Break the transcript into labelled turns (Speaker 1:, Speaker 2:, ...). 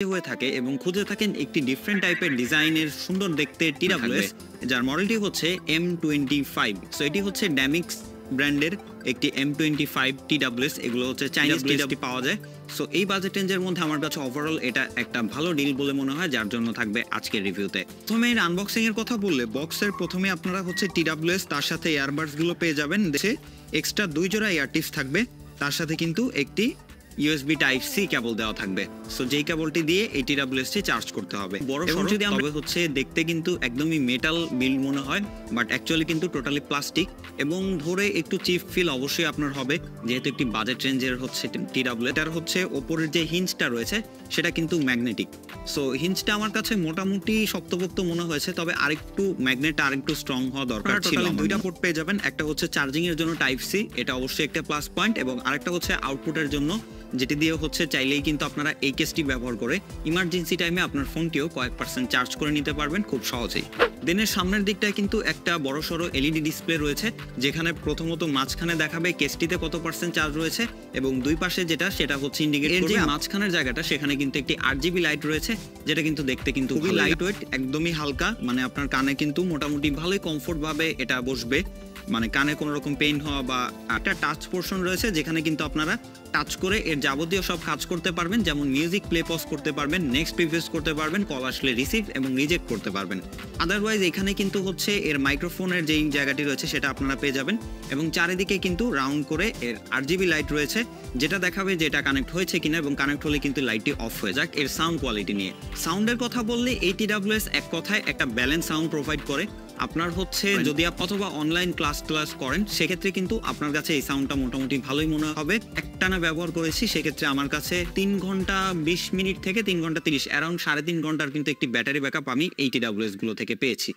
Speaker 1: হয়ে থাকে এবং খুঁজে থাকেন একটি ডিফারেন্ট টাইপের ডিজাইনের সুন্দর দেখতে টিডাব্লিউএস, যার মডেলটি হচ্ছে M25। সো এটি হচ্ছে ড্যামিক্স ব্র্যান্ডের একটি M25 টিডাব্লিউএস। এগুলো হচ্ছে চাইনিজ টিডাব্লিউ পাওয়া যায়। সো এই বাজেট রেঞ্জের মধ্যে আমার কাছে ওভারঅল এটা একটা ভালো ডিল বলে মনে হয়, যার জন্য থাকবে আজকের রিভিউতে। প্রথমে এর আনবক্সিং এর কথা বললে, বক্সের প্রথমে আপনারা হচ্ছে টিডাব্লিউএস, তার সাথে ইয়ারবাডস গুলো পেয়ে যাবেন। দেশে এক্সট্রা 2 জোড়া ইয়ার টিপস থাকবে, তার সাথে কিন্তু একটি USB টাইপ সি কেবল দেওয়া থাকবে। সো যেই কেবলটি দিয়ে এই টিডাব্লিউএস টি চার্জ করতে হবে। বড় সরো যদি আমরা হচ্ছে দেখতে কিন্তু একদমই মেটাল বিল্ড মনে হয়, বাট অ্যাকচুয়ালি কিন্তু টোটালি প্লাস্টিক, এবং ধরে একটু চিপ ফিল অবশ্যই আপনার হবে, যেহেতু একটি বাজেট রেঞ্জের হচ্ছে টিডাব্লিউএস। এটার হচ্ছে ওপরের যে হিঞ্জটা রয়েছে সেটা কিন্তু ম্যাগনেটিক। সো হিঞ্জটা আমার কাছে মোটামুটি শক্তপোক্ত মনে হয়েছে, তবে আরেকটু ম্যাগনেটটা আরেকটু স্ট্রং হওয়া দরকার ছিল। দুইটা পোর্ট পেয়ে যাবেন, একটা হচ্ছে চার্জিং এর জন্য টাইপ সি, এটা অবশ্যই একটা প্লাস পয়েন্ট, এবং আরেকটা হচ্ছে আউটপুটের জন্য, যেটি দিয়ে হচ্ছে চাইলেই কিন্তু আপনারা এই কেসটি ব্যবহার করে ইমার্জেন্সি টাইমে আপনার ফোনটিও কয়েক পার্সেন্ট চার্জ করে নিতে পারবেন খুব সহজেই। দেনের সামনের দিকটায় কিন্তু একটা বড়সড় এলইডি ডিসপ্লে রয়েছে, যেখানে প্রথমত মাঝখানে দেখাবে কেসটিতে কত পার্সেন্ট চার্জ রয়েছে, এবং দুই পাশে সেটা হচ্ছে ইন্ডিকেট করবে। মাঝখানের জায়গাটা সেখানে কিন্তু একটি RGB লাইট রয়েছে, যেটা কিন্তু দেখতে কিন্তু খুবই লাইট ওয়েট, একদমই হালকা, মানে আপনার কানে কিন্তু মোটামুটি ভালোই কমফোর্ট ভাবে এটা বসবে, মানে কানে কোনো রকম পেইন হওয়া বা একটা টাচ পোর্শন রয়েছে, যেখানে কিন্তু আপনারা টাচ করে এর যাবতীয় সব কাজ করতে পারবেন, যেমন মিউজিক প্লে পজ করতে পারবেন, নেক্সট প্রিভিউস করতে পারবেন, কল আসলে রিসিভ এবং রিজেক্ট করতে পারবেন। আদারওয়াইজ এখানে কিন্তু হচ্ছে এর মাইক্রোফোনের যেই জায়গাটি রয়েছে সেটা আপনারা পেয়ে যাবেন, এবং চারিদিকে কিন্তু রাউন্ড করে এর RGB লাইট রয়েছে, যেটা দেখাবে যে এটা কানেক্ট হয়েছে কিনা, এবং কানেক্ট হলে কিন্তু লাইটটি অফ হয়ে যাক। এর সাউন্ড কোয়ালিটি নিয়ে, সাউন্ডের কথা বললে এই টিডাব্লিউএস এক কথায় একটা ব্যালেন্স সাউন্ড প্রোভাইড করে। আপনার হচ্ছে যদি অথবা অনলাইন ক্লাস করেন, সেক্ষেত্রে কিন্তু আপনার কাছে এই সাউন্ডটা মোটামুটি ভালোই মনে হবে। একটানা ব্যবহার করেছি, সেক্ষেত্রে আমার কাছে 3 ঘন্টা 20 মিনিট থেকে 3 ঘন্টা 30, অ্যারাউন্ড 3.5 ঘন্টার কিন্তু একটি ব্যাটারি ব্যাকআপ আমি এই টিডাব্লিউএস গুলো থেকে পেয়েছি।